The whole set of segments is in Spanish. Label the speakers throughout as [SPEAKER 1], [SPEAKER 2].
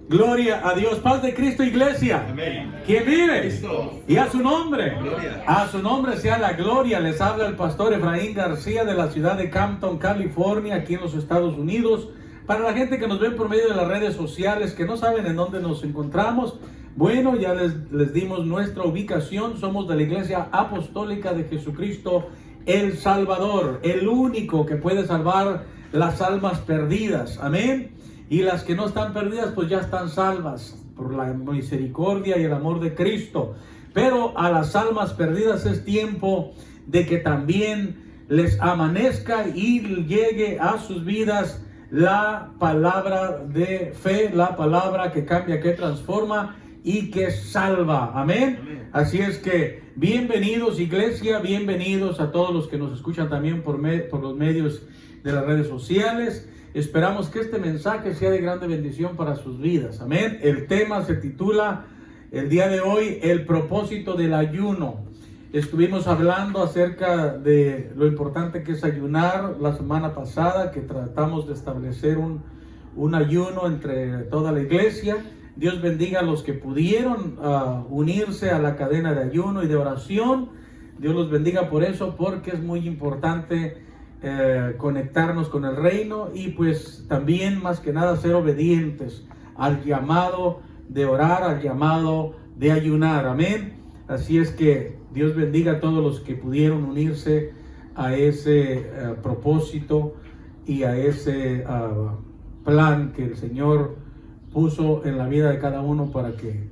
[SPEAKER 1] Gloria a Dios. Paz de Cristo, iglesia.
[SPEAKER 2] Amén.
[SPEAKER 1] ¿Quién vive?
[SPEAKER 2] Cristo.
[SPEAKER 1] Y a su nombre.
[SPEAKER 2] Gloria.
[SPEAKER 1] A su nombre sea la gloria. Les habla el pastor Efraín García de la ciudad de Campton, California, aquí en los Estados Unidos. Para la gente que nos ve por medio de las redes sociales, que no saben en dónde nos encontramos, bueno, ya les dimos nuestra ubicación. Somos de la Iglesia Apostólica de Jesucristo el Salvador, el único que puede salvar las almas perdidas. Amén. Y las que no están perdidas, pues ya están salvas por la misericordia y el amor de Cristo. Pero a las almas perdidas es tiempo de que también les amanezca y llegue a sus vidas la palabra de fe, la palabra que cambia, que transforma y que salva. Amén.
[SPEAKER 2] Amén.
[SPEAKER 1] Así es que bienvenidos, iglesia, bienvenidos a todos los que nos escuchan también por los medios de las redes sociales. Esperamos que este mensaje sea de grande bendición para sus vidas. Amén. El tema se titula el día de hoy, el propósito del ayuno. Estuvimos hablando acerca de lo importante que es ayunar la semana pasada, que tratamos de establecer un ayuno entre toda la iglesia. Dios bendiga a los que pudieron unirse a la cadena de ayuno y de oración. Dios los bendiga por eso, porque es muy importante conectarnos con el reino y pues también más que nada ser obedientes al llamado de orar, al llamado de ayunar. Amén. Así es que Dios bendiga a todos los que pudieron unirse a ese propósito y a ese plan que el Señor puso en la vida de cada uno para que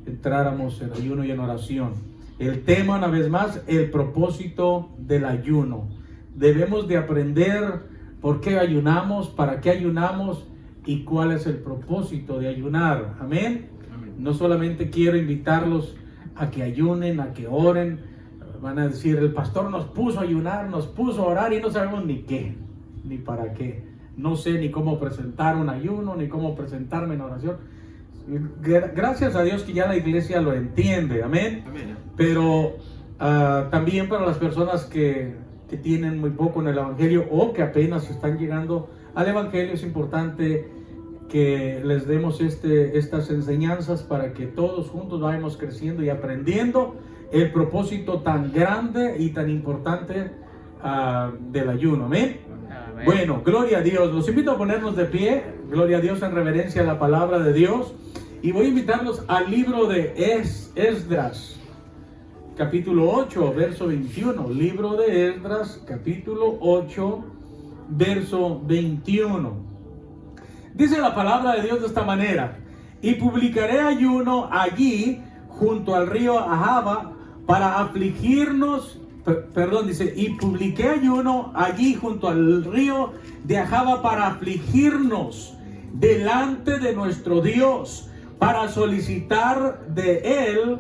[SPEAKER 1] entráramos en ayuno y en oración. El tema, una vez más, el propósito del ayuno. Debemos de aprender por qué ayunamos, para qué ayunamos y cuál es el propósito de ayunar. Amén.
[SPEAKER 2] Amén.
[SPEAKER 1] No solamente quiero invitarlos a que ayunen, a que oren. Van a decir, el pastor nos puso a ayunar, nos puso a orar y no sabemos ni qué, ni para qué. No sé ni cómo presentar un ayuno, ni cómo presentarme en oración. Gracias a Dios que ya la iglesia lo entiende. Amén.
[SPEAKER 2] Amén.
[SPEAKER 1] Pero también para las personas que tienen muy poco en el evangelio o que apenas están llegando al evangelio, es importante que les demos estas enseñanzas para que todos juntos vayamos creciendo y aprendiendo el propósito tan grande y tan importante del ayuno. Amén.
[SPEAKER 3] Amén.
[SPEAKER 1] Bueno, gloria a Dios. Los invito a ponernos de pie. Gloria a Dios en reverencia a la palabra de Dios. Y voy a invitarlos al libro de Esdras, capítulo 8, verso 21. Libro de Esdras, capítulo 8, verso 21. Dice la palabra de Dios de esta manera: y publicaré ayuno allí junto al río Ahava para afligirnos. Dice, y publiqué ayuno allí junto al río de Ahava para afligirnos delante de nuestro Dios, para solicitar de él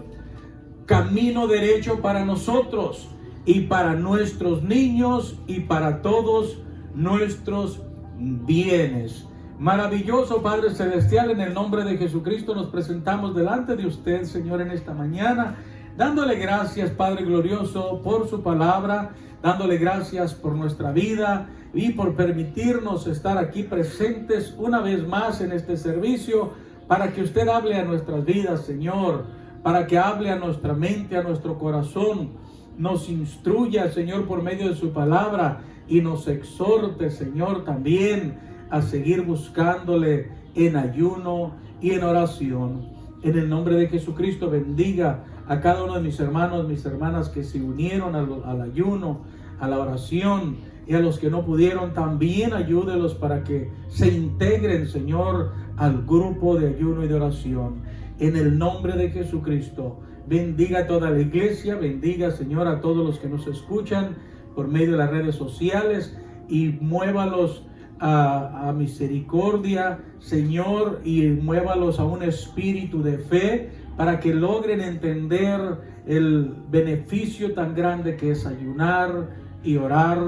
[SPEAKER 1] camino derecho para nosotros y para nuestros niños y para todos nuestros bienes. Maravilloso Padre Celestial, en el nombre de Jesucristo nos presentamos delante de usted, Señor, en esta mañana, dándole gracias, Padre glorioso, por su palabra, dándole gracias por nuestra vida y por permitirnos estar aquí presentes una vez más en este servicio, para que usted hable a nuestras vidas, Señor, para que hable a nuestra mente, a nuestro corazón, nos instruya, Señor, por medio de su palabra y nos exhorte, Señor, también a seguir buscándole en ayuno y en oración. En el nombre de Jesucristo, bendiga a cada uno de mis hermanos, mis hermanas que se unieron al ayuno, a la oración, y a los que no pudieron, también ayúdelos para que se integren, Señor, al grupo de ayuno y de oración. En el nombre de Jesucristo, bendiga a toda la iglesia, bendiga, Señor, a todos los que nos escuchan por medio de las redes sociales y muévalos a misericordia, Señor, y muévalos a un espíritu de fe para que logren entender el beneficio tan grande que es ayunar y orar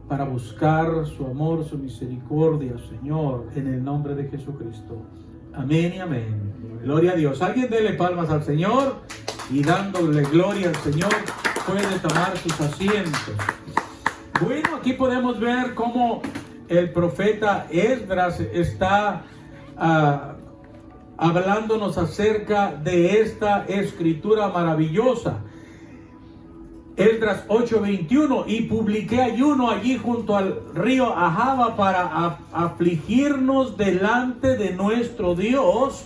[SPEAKER 1] para buscar su amor, su misericordia, Señor, en el nombre de Jesucristo. Amén y amén. Gloria a Dios. Alguien dele palmas al Señor y dándole gloria al Señor puede tomar sus asientos. Bueno, aquí podemos ver cómo el profeta Esdras está hablándonos acerca de esta escritura maravillosa. Esdras 8:21, y publiqué ayuno allí junto al río Ahava para afligirnos delante de nuestro Dios,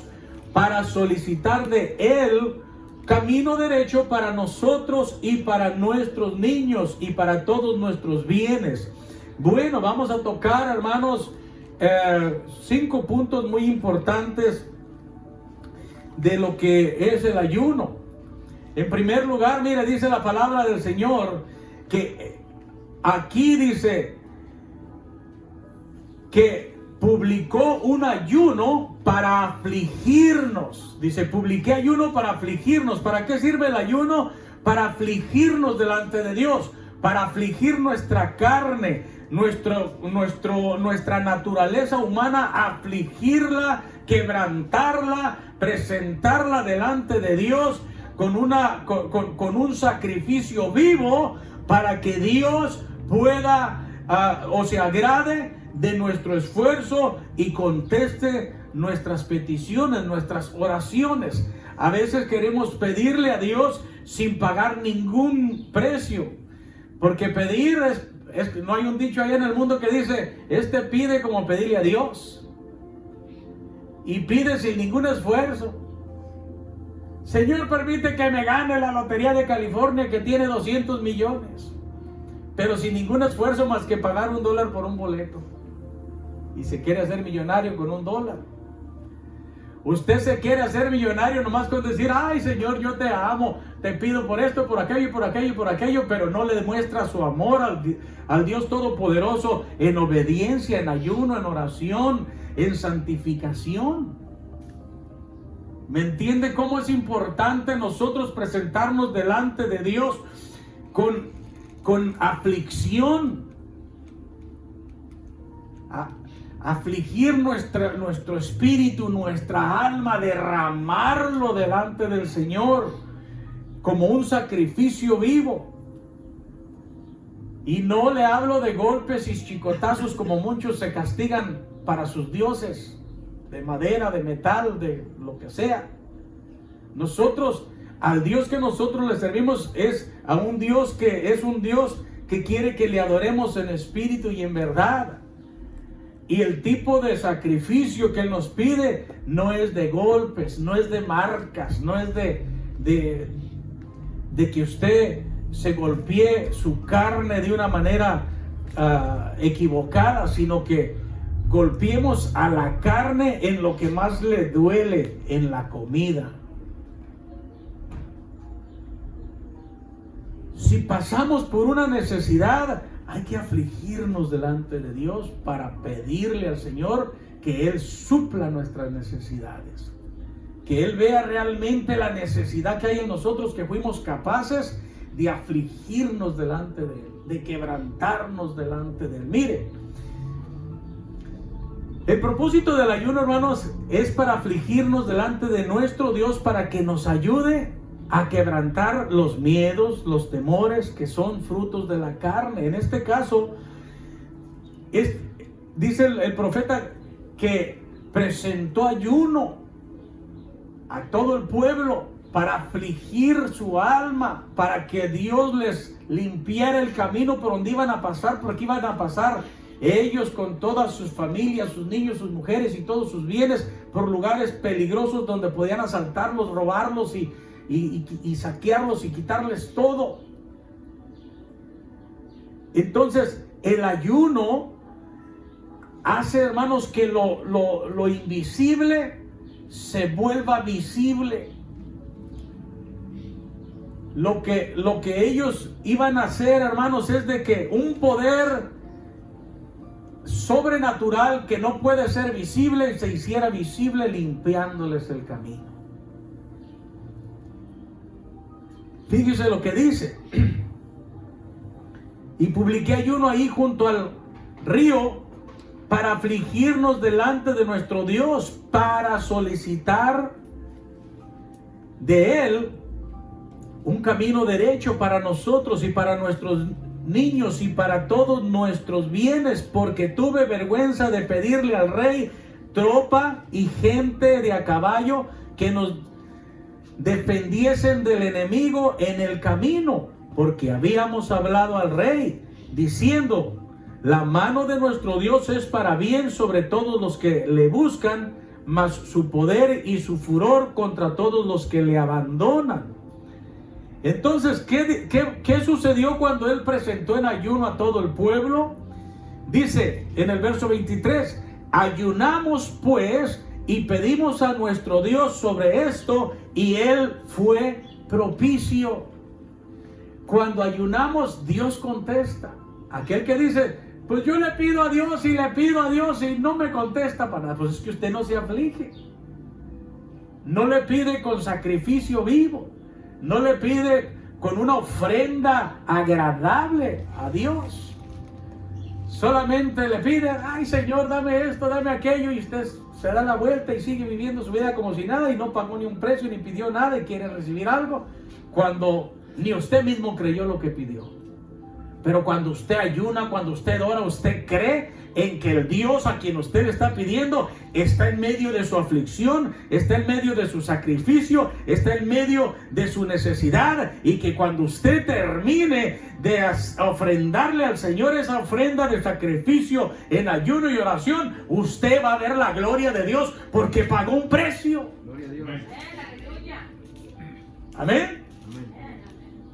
[SPEAKER 1] para solicitar de él camino derecho para nosotros y para nuestros niños y para todos nuestros bienes. Bueno, vamos a tocar, hermanos, 5 puntos muy importantes de lo que es el ayuno. En primer lugar, mire, dice la palabra del Señor que aquí dice que publicó un ayuno para afligirnos. Dice, publiqué ayuno para afligirnos. ¿Para qué sirve el ayuno? Para afligirnos delante de Dios, para afligir nuestra carne, nuestra naturaleza humana, afligirla, quebrantarla, presentarla delante de Dios con un sacrificio vivo, para que Dios pueda o se agrade de nuestro esfuerzo y conteste nuestras peticiones, nuestras oraciones. A veces queremos pedirle a Dios sin pagar ningún precio, porque pedir no hay un dicho allá en el mundo que dice, pide como pedirle a Dios, y pide sin ningún esfuerzo. Señor, permite que me gane la lotería de California que tiene 200 millones, pero sin ningún esfuerzo más que pagar $1 por un boleto, y se quiere hacer millonario con $1. Usted se quiere hacer millonario nomás con decir, ay Señor, yo te amo, te pido por esto, por aquello y por aquello y por aquello, pero no le demuestra su amor al Dios Todopoderoso en obediencia, en ayuno, en oración, en santificación. ¿Me entiende cómo es importante nosotros presentarnos delante de Dios con aflicción? Afligir nuestro espíritu, nuestra alma, derramarlo delante del Señor como un sacrificio vivo. Y no le hablo de golpes y chicotazos como muchos se castigan para sus dioses, de madera, de metal, de lo que sea. Nosotros, al Dios que nosotros le servimos, es a un Dios que quiere que le adoremos en espíritu y en verdad. Y el tipo de sacrificio que Él nos pide no es de golpes, no es de marcas, no es de que usted se golpee su carne de una manera equivocada, sino que golpeemos a la carne en lo que más le duele, en la comida. Si pasamos por una necesidad, hay que afligirnos delante de Dios para pedirle al Señor que Él supla nuestras necesidades, que Él vea realmente la necesidad que hay en nosotros, que fuimos capaces de afligirnos delante de Él, de quebrantarnos delante de Él. Mire, el propósito del ayuno, hermanos, es para afligirnos delante de nuestro Dios, para que nos ayude a quebrantar los miedos, los temores que son frutos de la carne. En este caso, dice el profeta que presentó ayuno a todo el pueblo para afligir su alma, para que Dios les limpiara el camino por donde iban a pasar, porque iban a pasar ellos con todas sus familias, sus niños, sus mujeres y todos sus bienes por lugares peligrosos donde podían asaltarlos, robarlos y saquearlos y quitarles todo. Entonces el ayuno hace, hermanos, que lo invisible se vuelva visible. Lo que ellos iban a hacer, hermanos, es de que un poder sobrenatural que no puede ser visible se hiciera visible, limpiándoles el camino. Fíjese lo que dice: y publiqué ayuno ahí junto al río para afligirnos delante de nuestro Dios, para solicitar de Él un camino derecho para nosotros y para nuestros niños y para todos nuestros bienes, porque tuve vergüenza de pedirle al rey tropa y gente de a caballo que nos defendiesen del enemigo en el camino, porque habíamos hablado al rey, diciendo: la mano de nuestro Dios es para bien sobre todos los que le buscan, mas su poder y su furor contra todos los que le abandonan. Entonces, ¿qué sucedió cuando él presentó en ayuno a todo el pueblo? Dice en el verso 23: ayunamos pues y pedimos a nuestro Dios sobre esto, y él fue propicio. Cuando ayunamos, Dios contesta. Aquel que dice: pues yo le pido a Dios y le pido a Dios y no me contesta para nada, pues es que usted no se aflige. No le pide con sacrificio vivo, no le pide con una ofrenda agradable a Dios. Solamente le pide: ay Señor, dame esto, dame aquello, y usted se da la vuelta y sigue viviendo su vida como si nada, y no pagó ni un precio ni pidió nada y quiere recibir algo, cuando ni usted mismo creyó lo que pidió. Pero cuando usted ayuna, cuando usted ora, usted cree en que el Dios a quien usted está pidiendo está en medio de su aflicción, está en medio de su sacrificio, está en medio de su necesidad, y que cuando usted termine de ofrendarle al Señor esa ofrenda de sacrificio en ayuno y oración, usted va a ver la gloria de Dios porque pagó un precio. Gloria a Dios. Amén.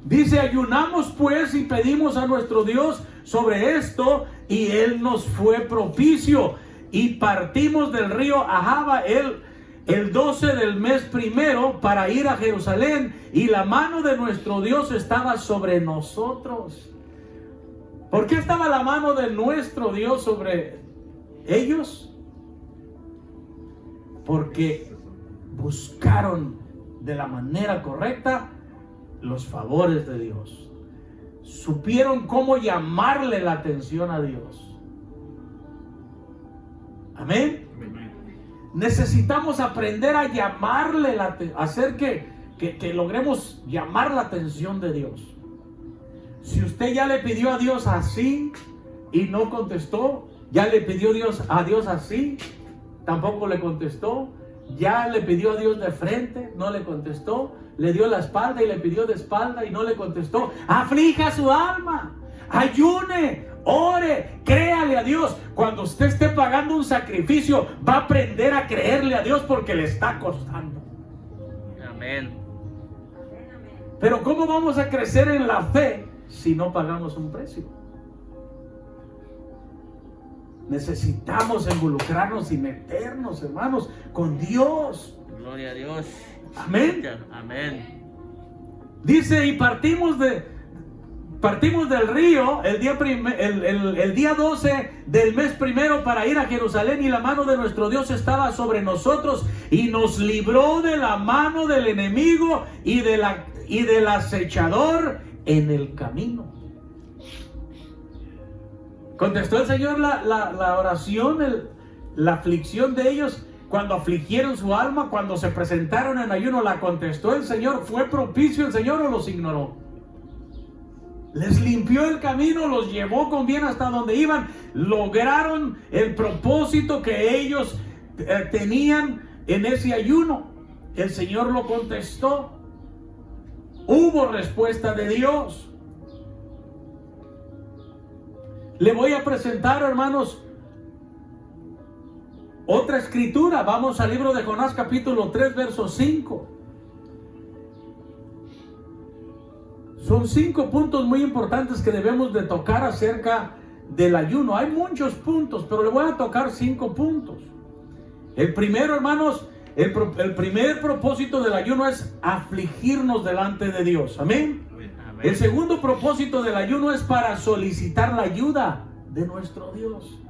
[SPEAKER 1] Dice: ayunamos pues y pedimos a nuestro Dios sobre esto, y él nos fue propicio, y partimos del río Ahava el 12 del mes primero para ir a Jerusalén, y la mano de nuestro Dios estaba sobre nosotros. ¿Por qué estaba la mano de nuestro Dios sobre ellos? Porque buscaron de la manera correcta los favores de Dios. Supieron cómo llamarle la atención a Dios. Amén. Necesitamos aprender a llamarle la atención, hacer que logremos llamar la atención de Dios. Si usted ya le pidió a Dios así y no contestó, ya le pidió a Dios así, tampoco le contestó, ya le pidió a Dios de frente, no le contestó, le dio la espalda y le pidió de espalda y no le contestó, aflija su alma, ayune, ore, créale a Dios. Cuando usted esté pagando un sacrificio, va a aprender a creerle a Dios porque le está costando.
[SPEAKER 2] Amén.
[SPEAKER 1] Pero ¿cómo vamos a crecer en la fe si no pagamos un precio? Necesitamos involucrarnos y meternos, hermanos, con Dios.
[SPEAKER 2] Gloria a Dios.
[SPEAKER 1] Amén.
[SPEAKER 2] Amén.
[SPEAKER 1] Dice: y partimos del río el día 12 del mes primero para ir a Jerusalén, y la mano de nuestro Dios estaba sobre nosotros, y nos libró de la mano del enemigo y del acechador en el camino. Contestó el Señor la oración, la aflicción de ellos. Cuando afligieron su alma, cuando se presentaron en ayuno, la contestó el Señor. ¿Fue propicio el Señor o los ignoró? Les limpió el camino, los llevó con bien hasta donde iban, lograron el propósito que ellos tenían en ese ayuno. El Señor lo contestó. Hubo respuesta de Dios. Le voy a presentar, hermanos, otra escritura. Vamos al libro de Jonás, capítulo 3, verso 5. Son 5 puntos muy importantes que debemos de tocar acerca del ayuno. Hay muchos puntos, pero le voy a tocar 5 puntos. El primero, hermanos, el primer propósito del ayuno es afligirnos delante de Dios. Amén. El segundo propósito del ayuno es para solicitar la ayuda de nuestro Dios.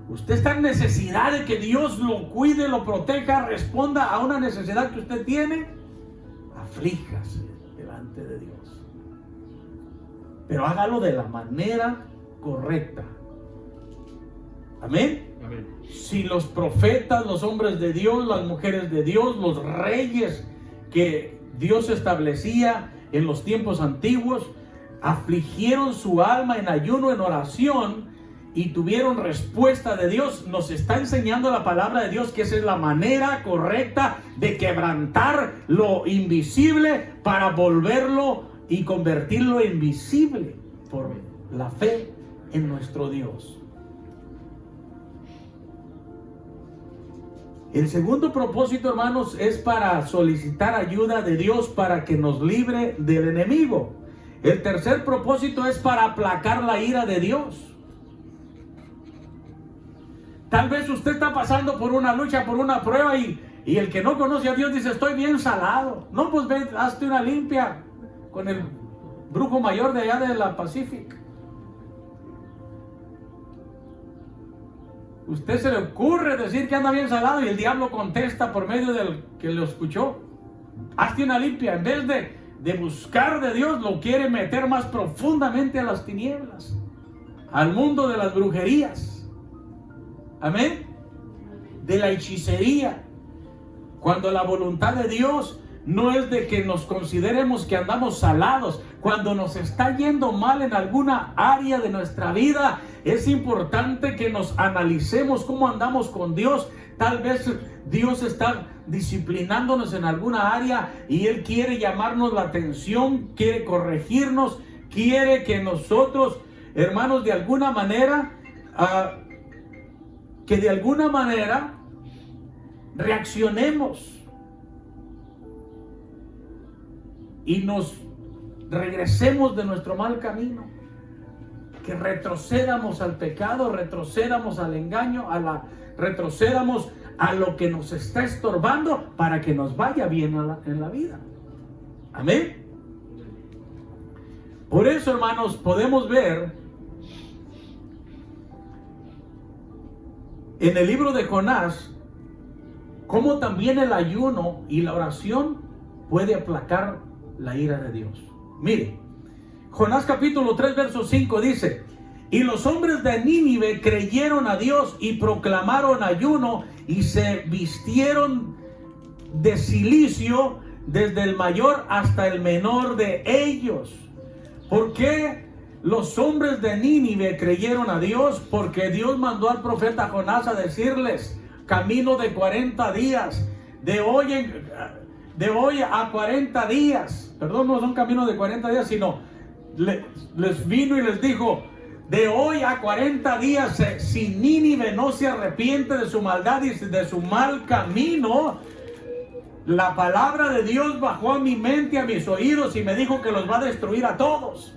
[SPEAKER 1] Usted está en necesidad de que Dios lo cuide, lo proteja, responda a una necesidad que usted tiene. Aflíjase delante de Dios. Pero hágalo de la manera correcta. Amén. Amén. Si los profetas, los hombres de Dios, las mujeres de Dios, los reyes que Dios establecía en los tiempos antiguos, afligieron su alma en ayuno, en oración, y tuvieron respuesta de Dios. Nos está enseñando la palabra de Dios que esa es la manera correcta de quebrantar lo invisible para volverlo y convertirlo en visible por la fe en nuestro Dios. El segundo propósito, hermanos, es para solicitar ayuda de Dios para que nos libre del enemigo. El tercer propósito es para aplacar la ira de Dios. Tal vez usted está pasando por una lucha, por una prueba y el que no conoce a Dios dice, estoy bien salado. No, pues ve, hazte una limpia con el brujo mayor de allá de la Pacific. Usted se le ocurre decir que anda bien salado y el diablo contesta por medio del que lo escuchó. Hazte una limpia. En vez de buscar de Dios, lo quiere meter más profundamente a las tinieblas, al mundo de las brujerías. Amén. De la hechicería. Cuando la voluntad de Dios no es de que nos consideremos que andamos salados. Cuando nos está yendo mal en alguna área de nuestra vida, es importante que nos analicemos cómo andamos con Dios. Tal vez Dios está disciplinándonos en alguna área y Él quiere llamarnos la atención, quiere corregirnos, quiere que nosotros, hermanos, de alguna manera, reaccionemos y nos regresemos de nuestro mal camino, que retrocedamos al pecado, retrocedamos al engaño, retrocedamos a lo que nos está estorbando para que nos vaya bien en la vida. Amén. Por eso, hermanos, podemos ver en el libro de Jonás cómo también el ayuno y la oración puede aplacar la ira de Dios. Mire, Jonás capítulo 3 verso 5 dice: y los hombres de Nínive creyeron a Dios y proclamaron ayuno y se vistieron de cilicio desde el mayor hasta el menor de ellos. ¿Por qué los hombres de Nínive creyeron a Dios? Porque Dios mandó al profeta Jonás a decirles: camino de 40 días, de hoy a 40 días, perdón, no son caminos de 40 días, sino les vino y les dijo: de hoy a 40 días, si Nínive no se arrepiente de su maldad y de su mal camino, la palabra de Dios bajó a mi mente, a mis oídos, y me dijo que los va a destruir a todos.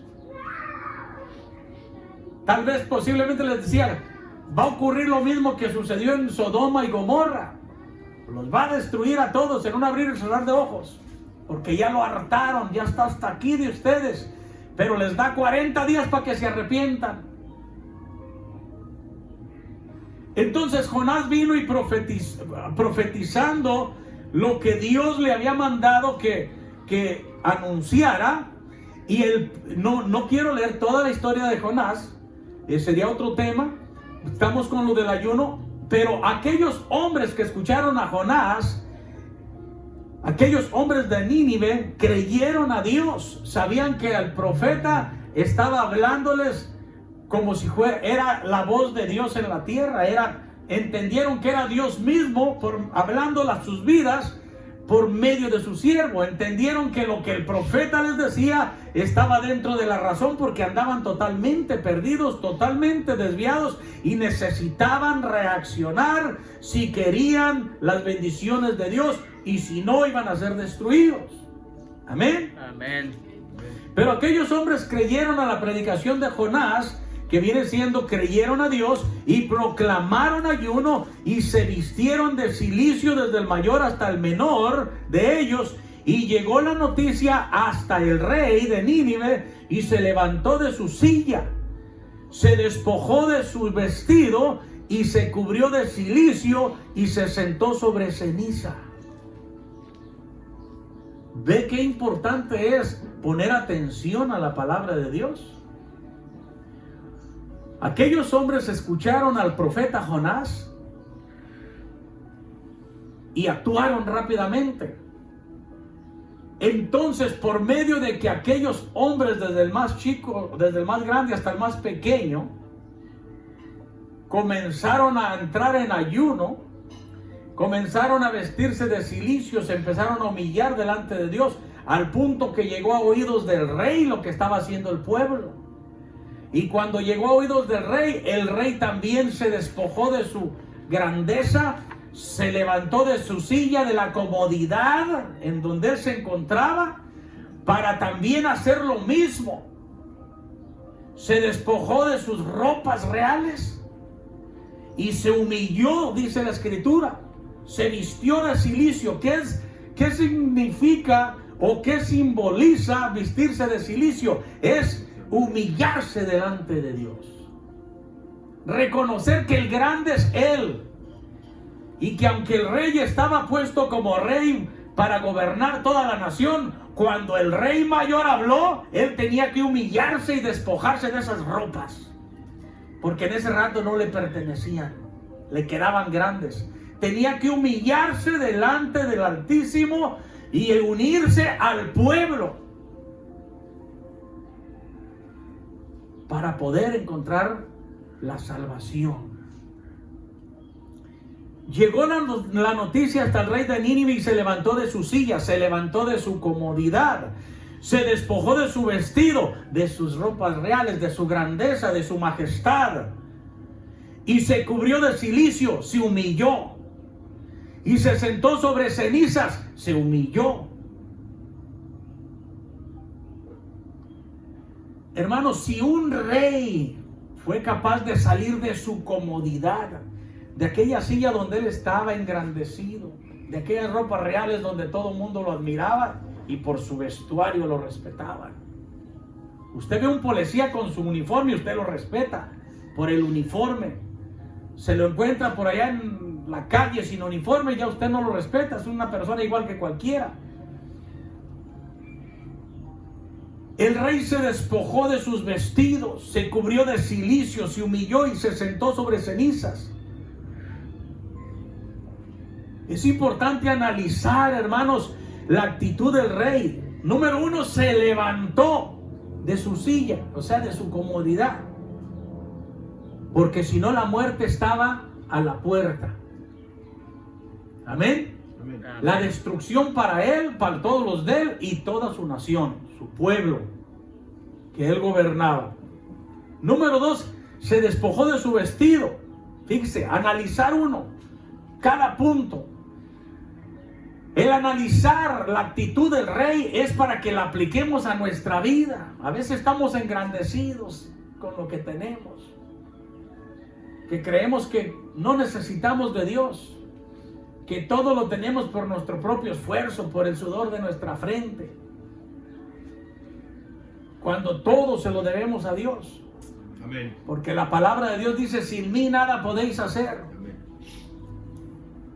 [SPEAKER 1] Tal vez posiblemente les decía: va a ocurrir lo mismo que sucedió en Sodoma y Gomorra. Los va a destruir a todos en un abrir y cerrar de ojos, porque ya lo hartaron, ya está hasta aquí de ustedes. Pero les da 40 días para que se arrepientan. Entonces Jonás vino y profetizando lo que Dios le había mandado que anunciara. Y no quiero leer toda la historia de Jonás, sería otro tema. Estamos con lo del ayuno. Pero aquellos hombres que escucharon a Jonás, aquellos hombres de Nínive, creyeron a Dios. Sabían que el profeta estaba hablándoles como si era la voz de Dios en la tierra. Entendieron que era Dios mismo hablando a sus vidas por medio de su siervo. Entendieron que lo que el profeta les decía estaba dentro de la razón, porque andaban totalmente perdidos, totalmente desviados, y necesitaban reaccionar si querían las bendiciones de Dios, y si no, iban a ser destruidos. Amén.
[SPEAKER 2] Amén.
[SPEAKER 1] Pero aquellos hombres creyeron a la predicación de Jonás, que viene siendo creyeron a Dios y proclamaron ayuno y se vistieron de cilicio desde el mayor hasta el menor de ellos. Y llegó la noticia hasta el rey de Nínive y se levantó de su silla, se despojó de su vestido y se cubrió de cilicio y se sentó sobre ceniza. ¿Ve qué importante es poner atención a la palabra de Dios? Aquellos hombres escucharon al profeta Jonás y actuaron rápidamente. Entonces, por medio de que aquellos hombres, desde el más chico, desde el más grande hasta el más pequeño, comenzaron a entrar en ayuno, comenzaron a vestirse de cilicio, se empezaron a humillar delante de Dios, al punto que llegó a oídos del rey lo que estaba haciendo el pueblo. Y cuando llegó a oídos del rey, el rey también se despojó de su grandeza, se levantó de su silla, de la comodidad en donde él se encontraba, para también hacer lo mismo. Se despojó de sus ropas reales y se humilló, dice la escritura. Se vistió de cilicio. ¿Qué significa o qué simboliza vestirse de cilicio? Es humillarse delante de Dios. Reconocer que el grande es Él. Y que aunque el rey estaba puesto como rey para gobernar toda la nación, cuando el rey mayor habló, él tenía que humillarse y despojarse de esas ropas. Porque en ese rato no le pertenecían, le quedaban grandes. Tenía que humillarse delante del Altísimo y unirse al pueblo para poder encontrar la salvación. Llegó la noticia hasta el rey de Nínive y se levantó de su silla, se levantó de su comodidad, se despojó de su vestido, de sus ropas reales, de su grandeza, de su majestad, y se cubrió de cilicio, se humilló, y se sentó sobre cenizas, se humilló. Hermanos, si un rey fue capaz de salir de su comodidad, de aquella silla donde él estaba engrandecido, de aquellas ropas reales donde todo el mundo lo admiraba y por su vestuario lo respetaban. Usted ve un policía con su uniforme y usted lo respeta por el uniforme. Se lo encuentra por allá en la calle sin uniforme y ya usted no lo respeta, es una persona igual que cualquiera. El rey se despojó de sus vestidos, se cubrió de cilicio, se humilló y se sentó sobre cenizas. Es importante analizar, hermanos, la actitud del rey. Número uno, se levantó de su silla, o sea, de su comodidad. Porque si no, la muerte estaba a la puerta. Amén.
[SPEAKER 2] Amén.
[SPEAKER 1] La destrucción para él, para todos los de él y toda su nación, su pueblo que él gobernaba. Número dos, se despojó de su vestido. Fíjese, analizar cada punto. El analizar la actitud del rey es para que la apliquemos a nuestra vida. A veces estamos engrandecidos con lo que tenemos, que creemos que no necesitamos de Dios, que todo lo tenemos por nuestro propio esfuerzo, por el sudor de nuestra frente, cuando todo se lo debemos a Dios.
[SPEAKER 3] Amén.
[SPEAKER 1] Porque la palabra de Dios dice: sin mí nada podéis hacer.
[SPEAKER 3] Amén.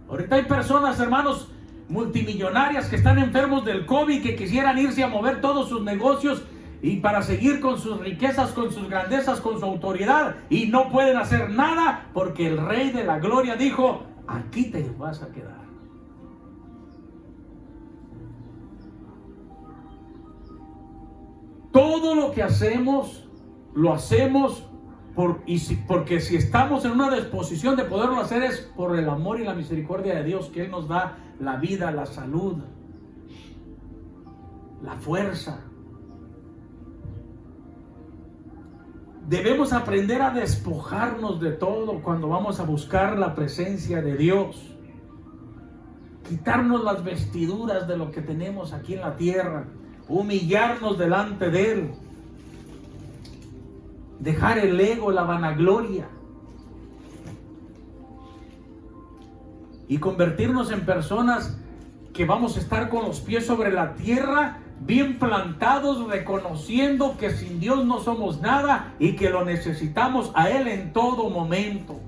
[SPEAKER 1] Ahorita hay personas, hermanos, multimillonarias que están enfermos del COVID, que quisieran irse a mover todos sus negocios y para seguir con sus riquezas, con sus grandezas, con su autoridad, y no pueden hacer nada porque el Rey de la Gloria dijo: aquí te vas a quedar. Todo lo que hacemos, lo hacemos porque si estamos en una disposición de poderlo hacer, es por el amor y la misericordia de Dios, que Él nos da la vida, la salud, la fuerza. Debemos aprender a despojarnos de todo cuando vamos a buscar la presencia de Dios. Quitarnos las vestiduras de lo que tenemos aquí en la tierra, humillarnos delante de Él. Dejar el ego, la vanagloria, y convertirnos en personas que vamos a estar con los pies sobre la tierra, bien plantados, reconociendo que sin Dios no somos nada y que lo necesitamos a Él en todo momento.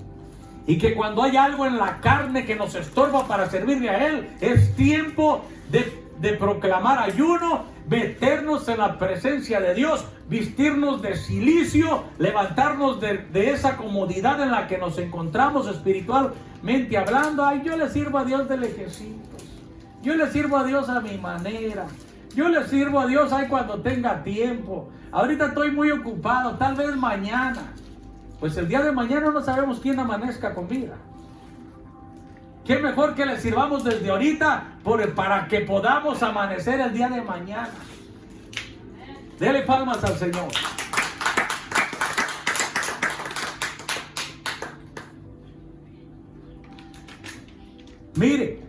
[SPEAKER 1] Y que cuando hay algo en la carne que nos estorba para servirle a Él, es tiempo de proclamar ayuno, meternos en la presencia de Dios, vestirnos de cilicio, levantarnos de esa comodidad en la que nos encontramos espiritualmente hablando. Ay, yo le sirvo a Dios de lejecitos, yo le sirvo a Dios a mi manera, yo le sirvo a Dios ahí cuando tenga tiempo, ahorita estoy muy ocupado, tal vez mañana. pues el día de mañana no sabemos quién amanezca con vida. Qué mejor que le sirvamos desde ahorita para que podamos amanecer el día de mañana. Dele palmas al Señor. Mire,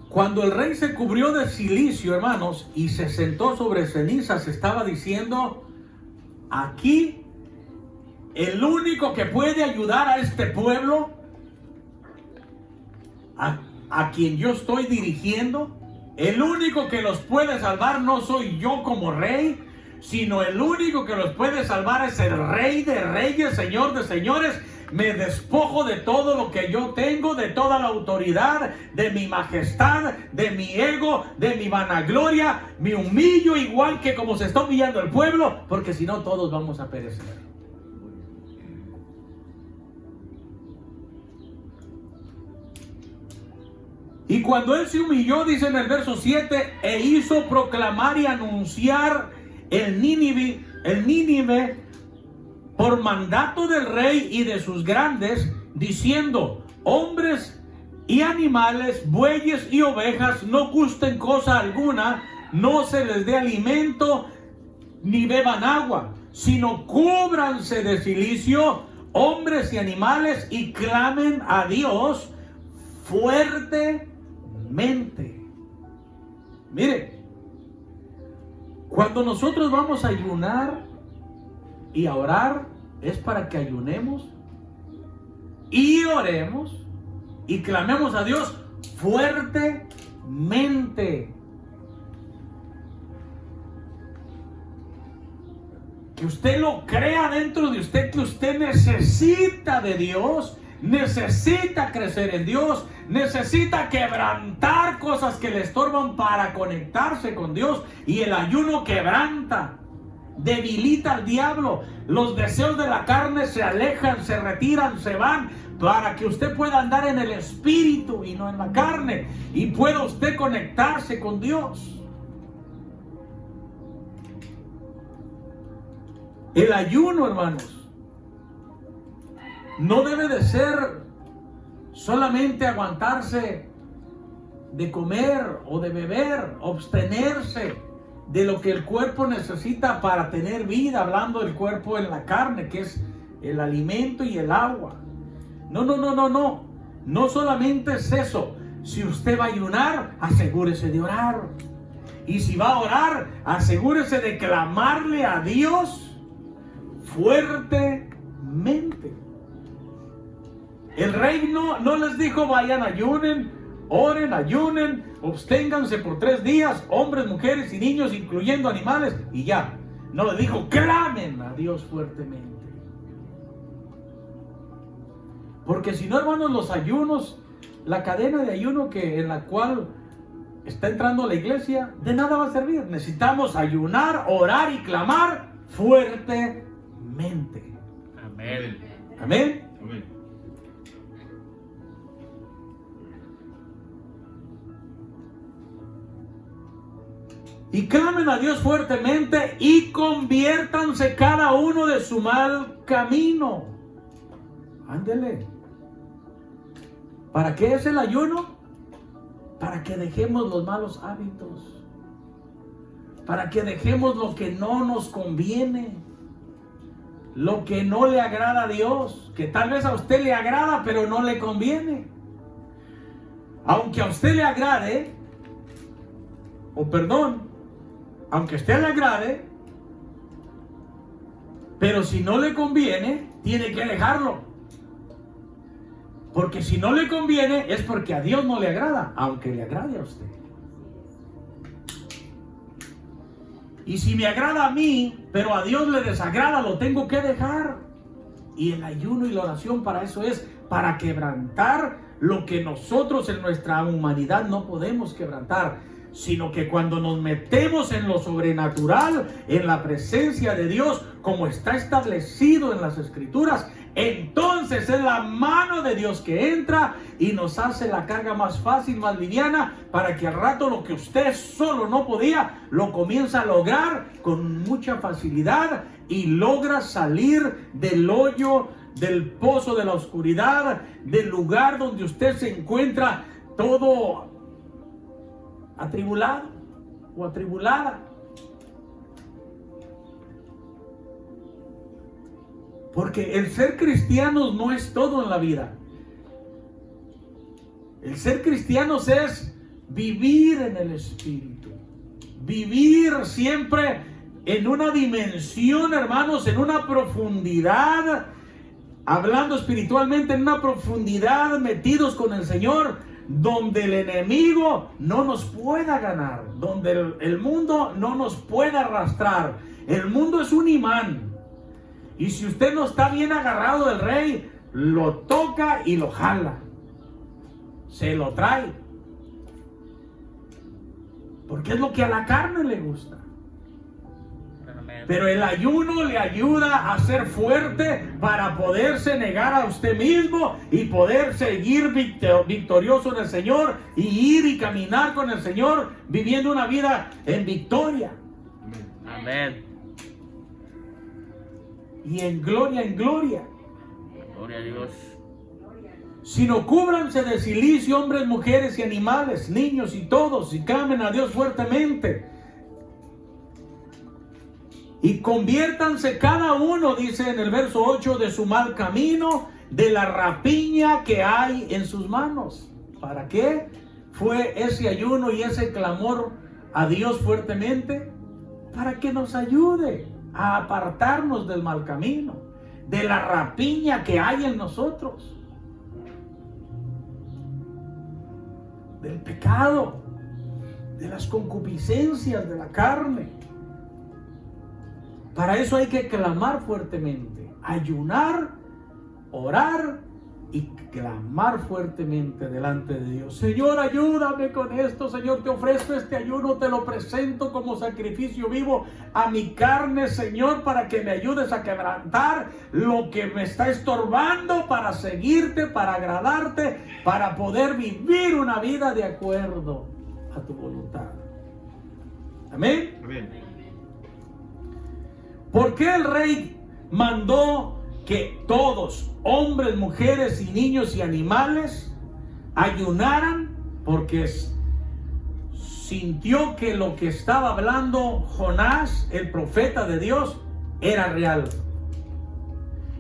[SPEAKER 1] cuando el rey se cubrió de cilicio, hermanos, y se sentó sobre cenizas, estaba diciendo: aquí el único que puede ayudar a este pueblo, a quien yo estoy dirigiendo, el único que los puede salvar no soy yo como rey, sino el único que los puede salvar es el Rey de Reyes, Señor de Señores. Me despojo de todo lo que yo tengo, de toda la autoridad, de mi majestad, de mi ego, de mi vanagloria. Me humillo igual que como se está humillando el pueblo, porque si no todos vamos a perecer. Y cuando él se humilló, dice en el verso 7, e hizo proclamar y anunciar el Nínive por mandato del rey y de sus grandes, diciendo: hombres y animales, bueyes y ovejas, no gusten cosa alguna, no se les dé alimento, ni beban agua, sino cúbranse de cilicio, hombres y animales, y clamen a Dios fuertemente. Mire, cuando nosotros vamos a ayunar y a orar, es para que ayunemos y oremos y clamemos a Dios fuertemente. Que usted lo crea dentro de usted, que usted necesita de Dios, necesita crecer en Dios, necesita quebrantar cosas que le estorban para conectarse con Dios. Y el ayuno quebranta, debilita al diablo. Los deseos de la carne se alejan, se retiran, se van, para que usted pueda andar en el espíritu y no en la carne, y pueda usted conectarse con Dios. El ayuno, hermanos, no debe de ser solamente aguantarse de comer o de beber, abstenerse de lo que el cuerpo necesita para tener vida, hablando del cuerpo en la carne, que es el alimento y el agua. No solamente es eso. Si usted va a ayunar, asegúrese de orar. Y si va a orar, asegúrese de clamarle a Dios fuertemente. El rey no les dijo: vayan, ayunen, oren, ayunen, absténganse por 3 días, hombres, mujeres y niños, incluyendo animales, y ya. No, le dijo: clamen a Dios fuertemente. Porque si no, hermanos, los ayunos, la cadena de ayuno en la cual está entrando la iglesia, de nada va a servir. Necesitamos ayunar, orar y clamar fuertemente.
[SPEAKER 2] Amén.
[SPEAKER 1] Amén.
[SPEAKER 3] Amén.
[SPEAKER 1] Y clamen a Dios fuertemente y conviértanse cada uno de su mal camino. Ándele. ¿Para qué es el ayuno? Para que dejemos los malos hábitos. Para que dejemos lo que no nos conviene. Lo que no le agrada a Dios. Que tal vez a usted le agrada, pero no le conviene. Aunque a usted le agrade, aunque a usted le agrade, pero si no le conviene, tiene que dejarlo. Porque si no le conviene, es porque a Dios no le agrada, aunque le agrade a usted. Y si me agrada a mí, pero a Dios le desagrada, lo tengo que dejar. Y el ayuno y la oración para eso es, para quebrantar lo que nosotros en nuestra humanidad no podemos quebrantar, sino que cuando nos metemos en lo sobrenatural, en la presencia de Dios, como está establecido en las Escrituras, Entonces es la mano de Dios que entra y nos hace la carga más fácil, más liviana, para que al rato lo que usted solo no podía, lo comienza a lograr con mucha facilidad y logra salir del hoyo, del pozo de la oscuridad, del lugar donde usted se encuentra todo atribulado o atribulada. Porque el ser cristianos no es todo en la vida. El ser cristianos es vivir en el Espíritu. Vivir siempre en una dimensión, hermanos, en una profundidad, hablando espiritualmente, en una profundidad, metidos con el Señor, donde el enemigo no nos pueda ganar, donde el mundo no nos pueda arrastrar. El mundo es un imán. Y si usted no está bien agarrado del Rey, lo toca y lo jala. Se lo trae. Porque es lo que a la carne le gusta. Pero el ayuno le ayuda a ser fuerte para poderse negar a usted mismo y poder seguir victorioso en el Señor y ir y caminar con el Señor viviendo una vida en victoria.
[SPEAKER 2] Amén.
[SPEAKER 1] Y en gloria, en gloria.
[SPEAKER 2] Gloria a Dios.
[SPEAKER 1] Sino cúbranse de cilicio hombres, mujeres y animales, niños y todos, y clamen a Dios fuertemente. Y conviértanse cada uno, dice en el verso 8, de su mal camino, de la rapiña que hay en sus manos. ¿Para qué fue ese ayuno y ese clamor a Dios fuertemente? Para que nos ayude a apartarnos del mal camino, de la rapiña que hay en nosotros, del pecado, de las concupiscencias de la carne. Para eso hay que clamar fuertemente, ayunar, orar y clamar fuertemente delante de Dios. Señor, ayúdame con esto. Señor, te ofrezco este ayuno, te lo presento como sacrificio vivo a mi carne, Señor, para que me ayudes a quebrantar lo que me está estorbando para seguirte, para agradarte, para poder vivir una vida de acuerdo a tu voluntad. Amén.
[SPEAKER 3] Amén.
[SPEAKER 1] ¿Por qué el Rey mandó que todos, hombres, mujeres y niños y animales, ayunaran? Porque sintió que lo que estaba hablando Jonás, el profeta de Dios, era real.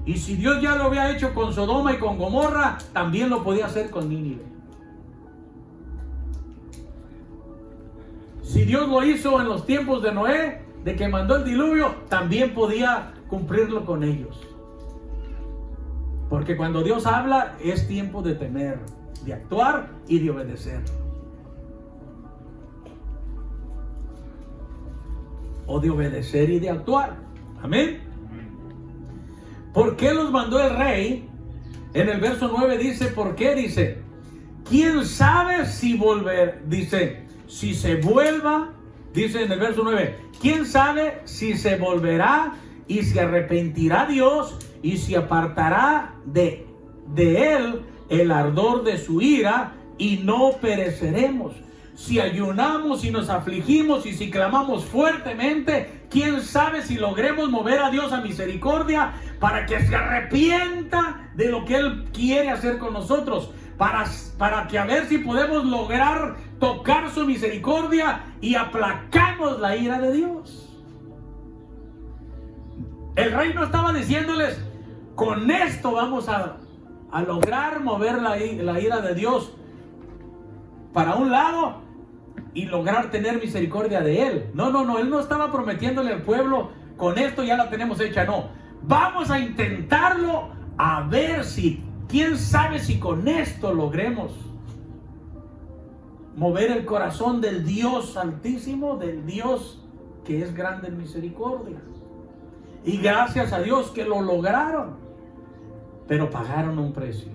[SPEAKER 1] Y si Dios ya lo había hecho con Sodoma y con Gomorra, también lo podía hacer con Nínive. Si Dios lo hizo en los tiempos de Noé, de que mandó el diluvio, también podía cumplirlo con ellos. Porque cuando Dios habla, es tiempo de temer, de actuar y de obedecer. O de obedecer y de actuar. Amén. ¿Por qué los mandó el Rey? En el verso 9 dice, ¿por qué? Dice, ¿quién sabe si volver? Dice, si se vuelva, dice en el verso 9, ¿quién sabe si se volverá y se arrepentirá Dios y se apartará de él el ardor de su ira y no pereceremos? Si ayunamos y nos afligimos y si clamamos fuertemente, quién sabe si logremos mover a Dios a misericordia para que se arrepienta de lo que Él quiere hacer con nosotros, para que a ver si podemos lograr tocar su misericordia y aplacamos la ira de Dios. El Rey no estaba diciéndoles, con esto vamos a lograr mover la ira de Dios para un lado y lograr tener misericordia de Él. No, Él no estaba prometiéndole al pueblo, con esto ya la tenemos hecha. No, vamos a intentarlo a ver si, quién sabe si con esto logremos mover el corazón del Dios Altísimo, del Dios que es grande en misericordia. Y gracias a Dios que lo lograron, pero pagaron un precio.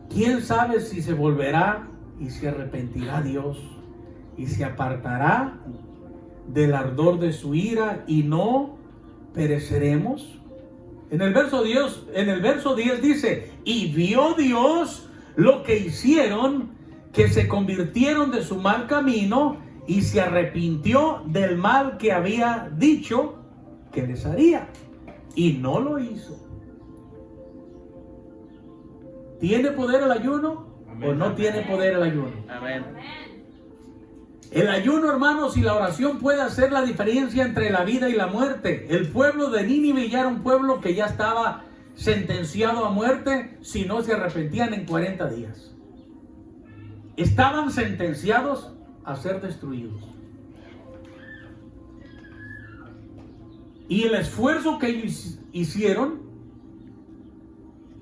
[SPEAKER 1] ¿Quién sabe si se volverá y se arrepentirá Dios y se apartará del ardor de su ira y no ¿pereceremos? En el verso 10 dice, y vio Dios lo que hicieron, que se convirtieron de su mal camino y se arrepintió del mal que había dicho que les haría, y no lo hizo. ¿Tiene poder el ayuno? Amén. ¿O no tiene poder el ayuno?
[SPEAKER 2] Amén.
[SPEAKER 1] El ayuno, hermanos, y la oración puede hacer la diferencia entre la vida y la muerte. El pueblo de Nínive ya era un pueblo que ya estaba sentenciado a muerte si no se arrepentían en 40 días. Estaban sentenciados a ser destruidos. Y el esfuerzo que ellos hicieron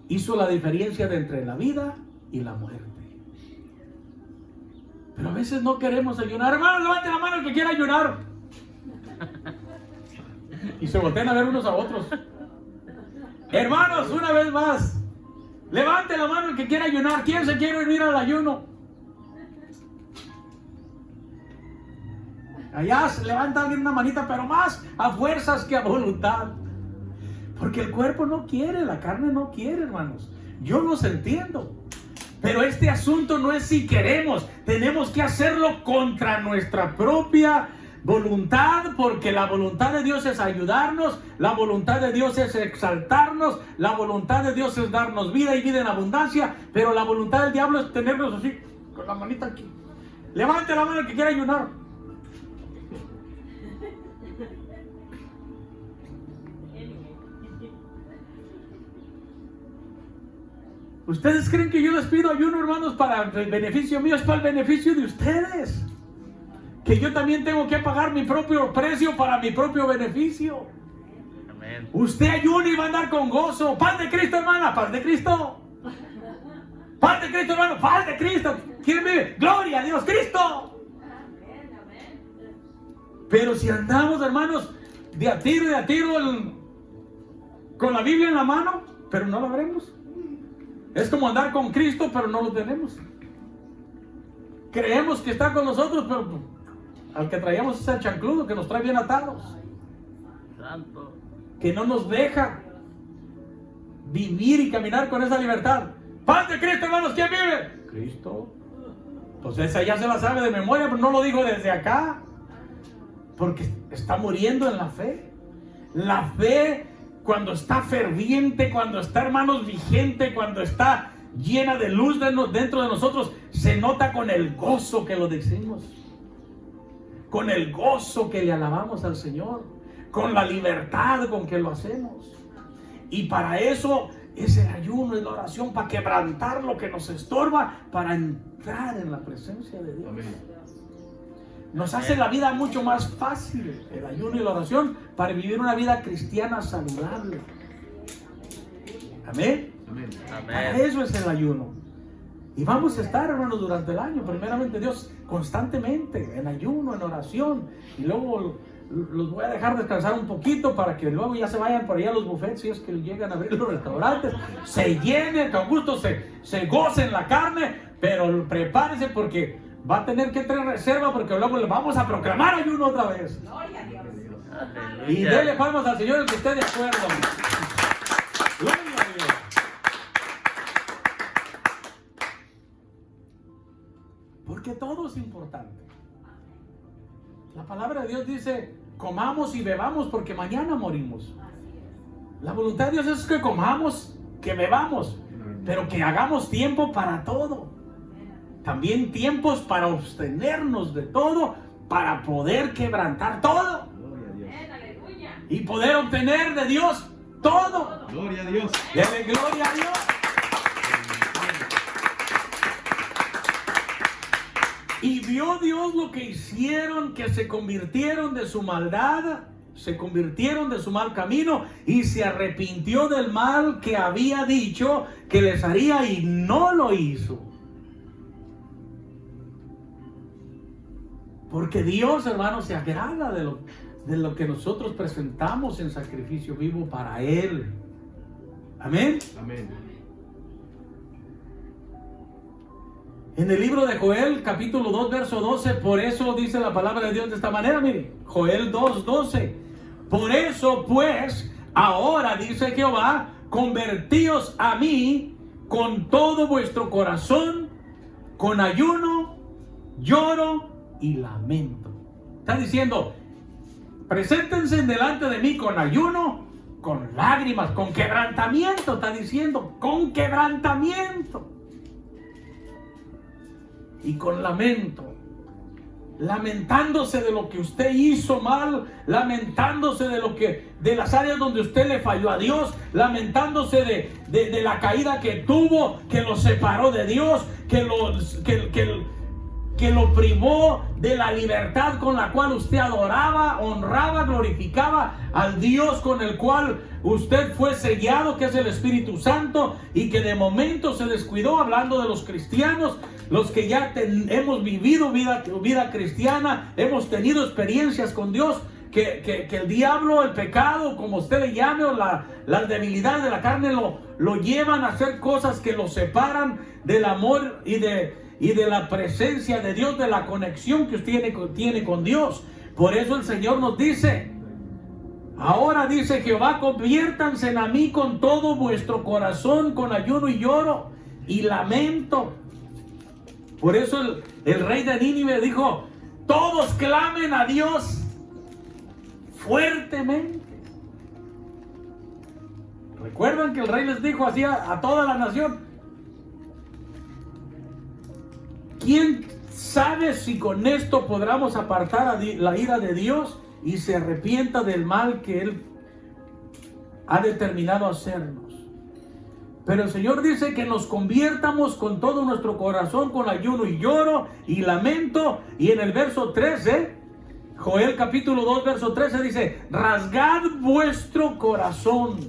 [SPEAKER 1] hizo la diferencia entre la vida y la muerte. Pero a veces no queremos ayunar. Hermanos, levante la mano el que quiera ayunar. Y se voltean a ver unos a otros. Hermanos, una vez más, levante la mano el que quiera ayunar. ¿Quién se quiere unir al ayuno? Allá se levanta alguien una manita, pero más a fuerzas que a voluntad. Porque el cuerpo no quiere, la carne no quiere, hermanos. Yo los entiendo. Pero este asunto no es si queremos. Tenemos que hacerlo contra nuestra propia voluntad, porque la voluntad de Dios es ayudarnos, la voluntad de Dios es exaltarnos, la voluntad de Dios es darnos vida y vida en abundancia, pero la voluntad del diablo es tenernos así, con la manita aquí. Levante la mano el que quiera ayunar. ¿Ustedes creen que yo les pido ayuno, hermanos, para el beneficio mío? Es para el beneficio de ustedes. Que yo también tengo que pagar mi propio precio para mi propio beneficio. Amén. Usted ayuna y va a andar con gozo. Paz de Cristo, hermana, paz de Cristo. Paz de Cristo, hermano, paz de Cristo. ¿Quién vive? Gloria a Dios, Cristo. Pero si andamos, hermanos, de a tiro con la Biblia en la mano, pero no la veremos. Es como andar con Cristo, pero no lo tenemos. Creemos que está con nosotros, pero al que traíamos es el chancludo que nos trae bien atados. Santo. Que no nos deja vivir y caminar con esa libertad. Paz de Cristo, hermanos, ¿quién vive? Cristo. Pues esa ya se la sabe de memoria, pero no lo digo desde acá. Porque está muriendo en la fe. La fe, cuando está ferviente, cuando está, hermanos, vigente, cuando está llena de luz dentro de nosotros, se nota con el gozo que lo decimos, con el gozo que le alabamos al Señor, con la libertad con que lo hacemos. Y para eso es el ayuno, es la oración, para quebrantar lo que nos estorba, para entrar en la presencia de Dios. Amén. Nos hace la vida mucho más fácil el ayuno y la oración para vivir una vida cristiana saludable. Amén. Amén. Para eso es el ayuno. Y vamos a estar, hermanos, durante el año, primeramente Dios, constantemente en ayuno, en oración. Y luego los voy a dejar descansar un poquito para que luego ya se vayan por allá a los buffets, si es que llegan a abrir los restaurantes, se llenen, con gusto se gocen la carne, pero prepárense porque va a tener que tener reserva, porque luego le vamos a proclamar ayuno otra vez. Gloria a Dios. Y denle palmas al Señor el que esté de acuerdo. Gloria a Dios. Porque todo es importante. La palabra de Dios dice, comamos y bebamos porque mañana morimos. La voluntad de Dios es que comamos, que bebamos, pero que hagamos tiempo para todo. También tiempos para abstenernos de todo, para poder quebrantar todo. Y poder obtener de Dios todo. Gloria a Dios. Dele gloria a Dios. Y vio Dios lo que hicieron, que se convirtieron de su maldad, se convirtieron de su mal camino y se arrepintió del mal que había dicho que les haría y no lo hizo. Porque Dios, hermanos, se agrada de lo que nosotros presentamos en sacrificio vivo para Él. Amén. Amén. En el libro de Joel, capítulo 2, verso 12, por eso dice la palabra de Dios de esta manera, mire, Joel 2, 12. Por eso pues, ahora dice Jehová, convertíos a mí con todo vuestro corazón, con ayuno, lloro y lamento. Está diciendo, preséntense delante de mí con ayuno, con lágrimas, con quebrantamiento. Está diciendo, con quebrantamiento y con lamento. Lamentándose de lo que usted hizo mal, lamentándose de las áreas donde usted le falló a Dios, lamentándose de la caída que tuvo, que lo separó de Dios, que lo privó de la libertad con la cual usted adoraba, honraba, glorificaba al Dios con el cual usted fue sellado, que es el Espíritu Santo, y que de momento se descuidó. Hablando de los cristianos, los que ya hemos vivido vida cristiana, hemos tenido experiencias con Dios, que el diablo, el pecado, como usted le llame, o las debilidades de la carne lo llevan a hacer cosas que lo separan del amor y de la presencia de Dios, de la conexión que usted tiene con Dios. Por eso el Señor nos dice, ahora dice Jehová, conviértanse a mí con todo vuestro corazón, con ayuno y lloro y lamento. Por eso el rey de Nínive dijo, todos clamen a Dios fuertemente. ¿Recuerdan que el rey les dijo así a toda la nación? ¿Quién sabe si con esto podamos apartar la ira de Dios y se arrepienta del mal que Él ha determinado hacernos? Pero el Señor dice que nos conviertamos con todo nuestro corazón, con ayuno y lloro y lamento. Y en el verso 13, Joel capítulo 2, verso 13 dice, rasgad vuestro corazón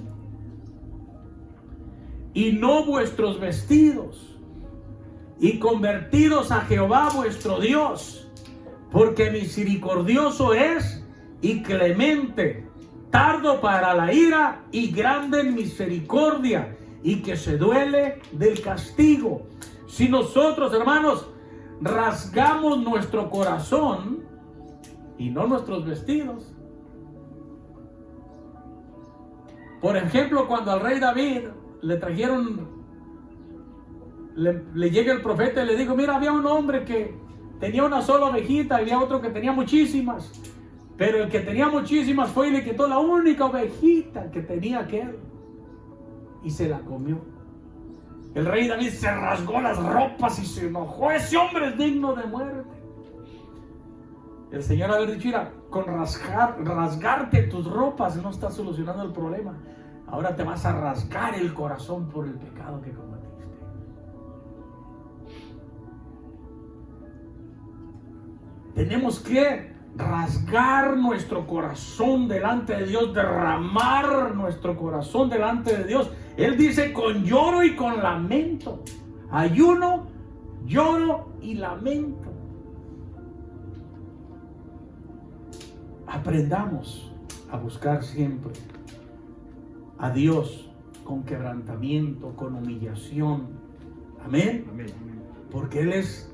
[SPEAKER 1] y no vuestros vestidos, y convertidos a Jehová vuestro Dios, porque misericordioso es y clemente, tardo para la ira y grande en misericordia, y que se duele del castigo. Si nosotros, hermanos, rasgamos nuestro corazón y no nuestros vestidos. Por ejemplo, cuando al rey David le trajeron, le llega el profeta y le dijo, mira, había un hombre que tenía una sola ovejita y había otro que tenía muchísimas, pero el que tenía muchísimas fue y le quitó la única ovejita que tenía aquel y se la comió. El rey David se rasgó las ropas y se enojó. Ese hombre es digno de muerte. El Señor haber dicho, mira, con rasgarte tus ropas no está solucionando el problema. Ahora te vas a rasgar el corazón por el pecado que cometiste. Tenemos que rasgar nuestro corazón delante de Dios, derramar nuestro corazón delante de Dios. Él dice con lloro y con lamento. Ayuno, lloro y lamento. Aprendamos a buscar siempre a Dios con quebrantamiento, con humillación. Amén.
[SPEAKER 2] Amén.
[SPEAKER 1] Porque Él es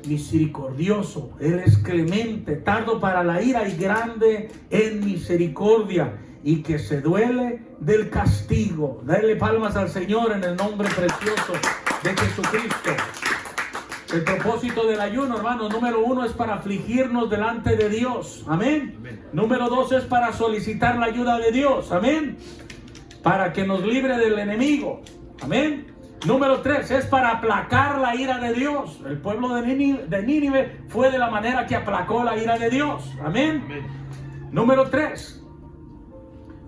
[SPEAKER 1] misericordioso, Él es clemente, tardo para la ira y grande en misericordia, y que se duele del castigo. Dale palmas al Señor en el nombre precioso de Jesucristo. El propósito del ayuno, hermanos, número 1 es para afligirnos delante de Dios. Amén. Amén. Número 2 es para solicitar la ayuda de Dios. Amén. Para que nos libre del enemigo. Amén. Número 3 es para aplacar la ira de Dios. El pueblo de Nínive fue de la manera que aplacó la ira de Dios. Amén. Amén.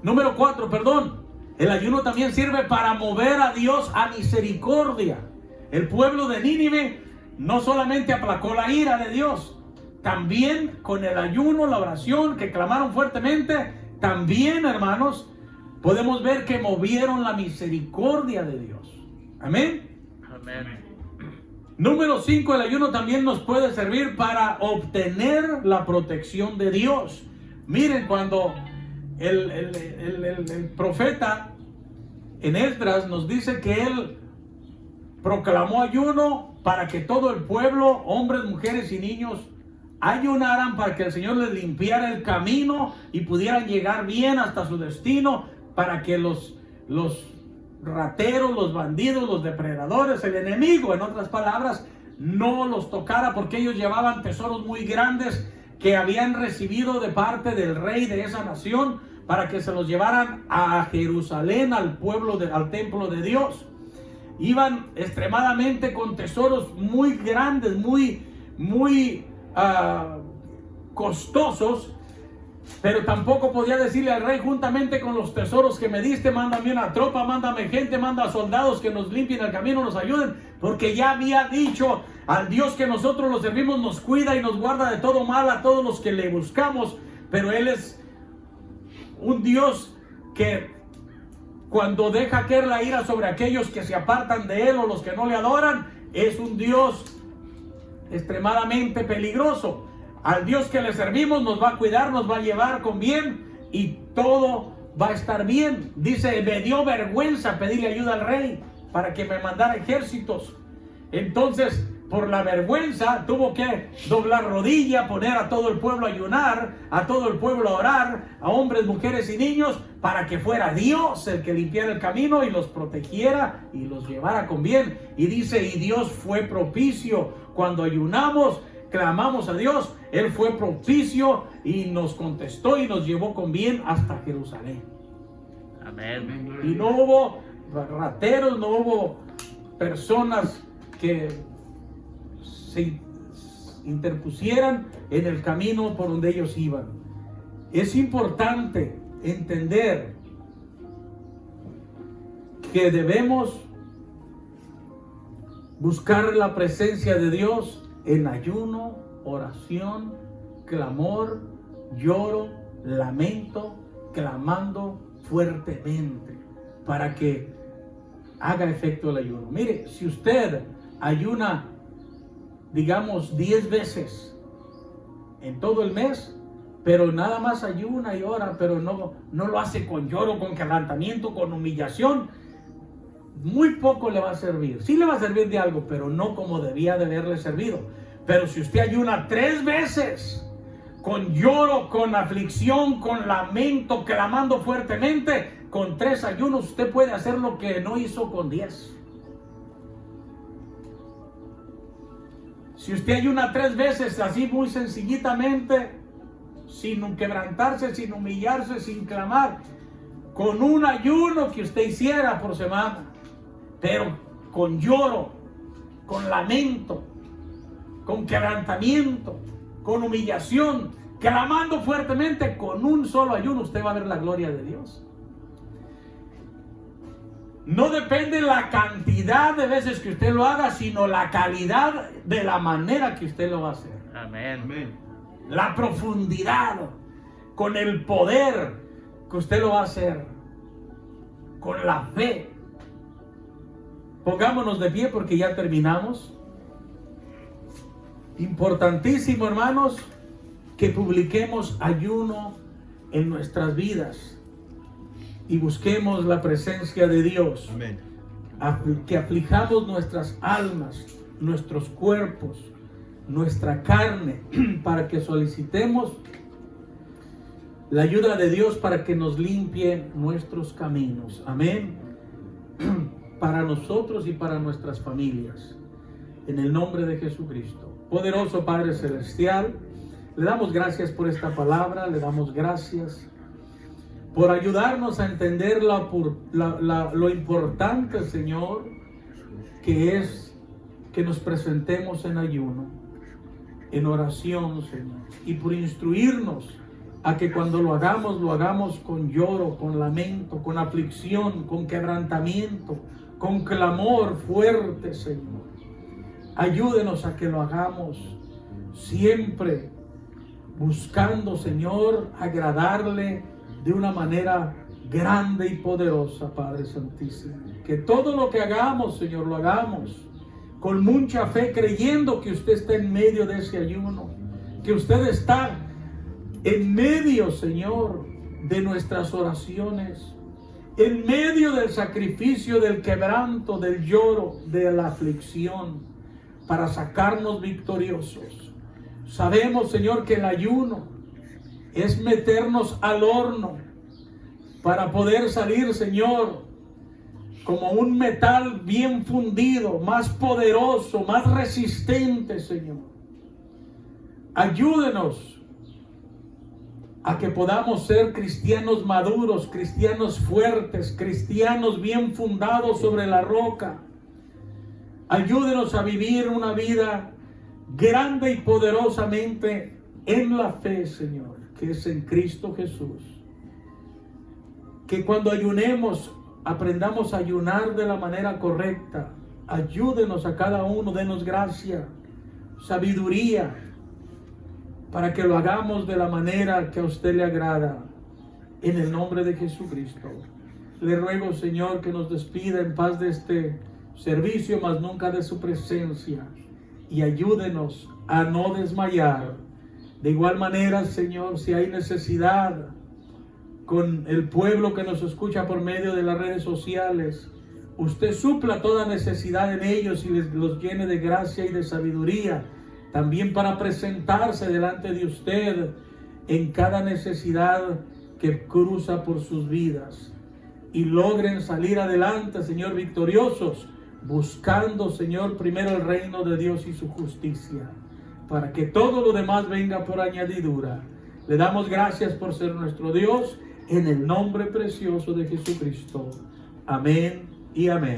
[SPEAKER 1] Número 4, perdón. El ayuno también sirve para mover a Dios a misericordia. El pueblo de Nínive no solamente aplacó la ira de Dios, también con el ayuno, la oración, que clamaron fuertemente, también, hermanos, podemos ver que movieron la misericordia de Dios. Amén.
[SPEAKER 2] Amén.
[SPEAKER 1] Número 5, el ayuno también nos puede servir para obtener la protección de Dios. Miren, cuando el profeta en Esdras nos dice que él proclamó ayuno para que todo el pueblo, hombres, mujeres y niños, ayunaran para que el Señor les limpiara el camino y pudieran llegar bien hasta su destino, para que los rateros, los bandidos, los depredadores, el enemigo, en otras palabras, no los tocara, porque ellos llevaban tesoros muy grandes que habían recibido de parte del rey de esa nación, para que se los llevaran a Jerusalén, al templo de Dios. Iban extremadamente con tesoros muy grandes, muy costosos, pero tampoco podía decirle al rey: juntamente con los tesoros que me diste, mándame una tropa, mándame gente, manda soldados que nos limpien el camino, nos ayuden, porque ya había dicho: al Dios que nosotros lo servimos nos cuida y nos guarda de todo mal a todos los que le buscamos. Pero Él es un Dios que, cuando deja caer la ira sobre aquellos que se apartan de Él o los que no le adoran, es un Dios extremadamente peligroso. Al Dios que le servimos nos va a cuidar, nos va a llevar con bien y todo va a estar bien. Dice: me dio vergüenza pedirle ayuda al rey para que me mandara ejércitos. Entonces, por la vergüenza, tuvo que doblar rodilla, poner a todo el pueblo a ayunar, a todo el pueblo a orar, a hombres, mujeres y niños, para que fuera Dios el que limpiara el camino y los protegiera y los llevara con bien. Y dice: y Dios fue propicio. Cuando ayunamos, clamamos a Dios, Él fue propicio y nos contestó y nos llevó con bien hasta Jerusalén.
[SPEAKER 2] Amén.
[SPEAKER 1] Y no hubo rateros, no hubo personas que se interpusieran en el camino por donde ellos iban. Es importante entender que debemos buscar la presencia de Dios en ayuno, oración, clamor, lloro, lamento, clamando fuertemente, para que haga efecto el ayuno. Mire, si usted ayuna, digamos, 10 veces en todo el mes, pero nada más ayuna y ora, pero no lo hace con lloro, con quebrantamiento, con humillación, muy poco le va a servir. Sí le va a servir de algo, pero no como debía de haberle servido. Pero si usted ayuna 3 veces, con lloro, con aflicción, con lamento, clamando fuertemente, con 3 ayunos usted puede hacer lo que no hizo con 10. Si usted ayuna 3 veces así muy sencillitamente, sin quebrantarse, sin humillarse, sin clamar, con un ayuno que usted hiciera por semana, pero con lloro, con lamento, con quebrantamiento, con humillación, clamando fuertemente, con un solo ayuno usted va a ver la gloria de Dios. No depende la cantidad de veces que usted lo haga, sino la calidad de la manera que usted lo va a hacer.
[SPEAKER 2] Amén.
[SPEAKER 3] Amén.
[SPEAKER 1] La profundidad, con el poder que usted lo va a hacer, con la fe. Pongámonos de pie porque ya terminamos. Importantísimo, hermanos, que publiquemos ayuno en nuestras vidas y busquemos la presencia de Dios.
[SPEAKER 3] Amén.
[SPEAKER 1] Que aflijamos nuestras almas, nuestros cuerpos, nuestra carne, para que solicitemos la ayuda de Dios para que nos limpie nuestros caminos. Amén. Para nosotros y para nuestras familias. En el nombre de Jesucristo. Poderoso Padre Celestial, le damos gracias por esta palabra, le damos gracias por ayudarnos a entender lo importante, Señor, que es que nos presentemos en ayuno, en oración, Señor, y por instruirnos a que cuando lo hagamos con lloro, con lamento, con aflicción, con quebrantamiento, con clamor fuerte, Señor. Ayúdenos a que lo hagamos siempre buscando, Señor, agradarle de una manera grande y poderosa, Padre Santísimo. Que todo lo que hagamos, Señor, lo hagamos con mucha fe, creyendo que usted está en medio de ese ayuno, que usted está en medio, Señor, de nuestras oraciones, en medio del sacrificio, del quebranto, del lloro, de la aflicción, para sacarnos victoriosos. Sabemos, Señor, que el ayuno es meternos al horno para poder salir, Señor, como un metal bien fundido, más poderoso, más resistente, Señor. Ayúdenos a que podamos ser cristianos maduros, cristianos fuertes, cristianos bien fundados sobre la roca. Ayúdenos a vivir una vida grande y poderosamente en la fe, Señor, que es en Cristo Jesús. Que cuando ayunemos, aprendamos a ayunar de la manera correcta. Ayúdenos a cada uno, denos gracia, sabiduría, para que lo hagamos de la manera que a usted le agrada. En el nombre de Jesucristo. Le ruego, Señor, que nos despida en paz de este servicio, mas nunca de su presencia. Y ayúdenos a no desmayar. De igual manera, Señor, si hay necesidad con el pueblo que nos escucha por medio de las redes sociales, usted supla toda necesidad en ellos y los llene de gracia y de sabiduría, también para presentarse delante de usted en cada necesidad que cruza por sus vidas, y logren salir adelante, Señor, victoriosos, buscando, Señor, primero el reino de Dios y su justicia, para que todo lo demás venga por añadidura. Le damos gracias por ser nuestro Dios, en el nombre precioso de Jesucristo. Amén y amén.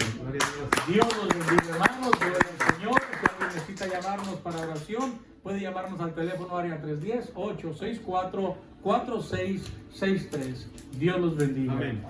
[SPEAKER 1] Dios los bendiga, hermanos. Gloria al Señor. Si alguien necesita llamarnos para oración, puede llamarnos al teléfono área 310-864-4663. Dios los bendiga.
[SPEAKER 3] Amén.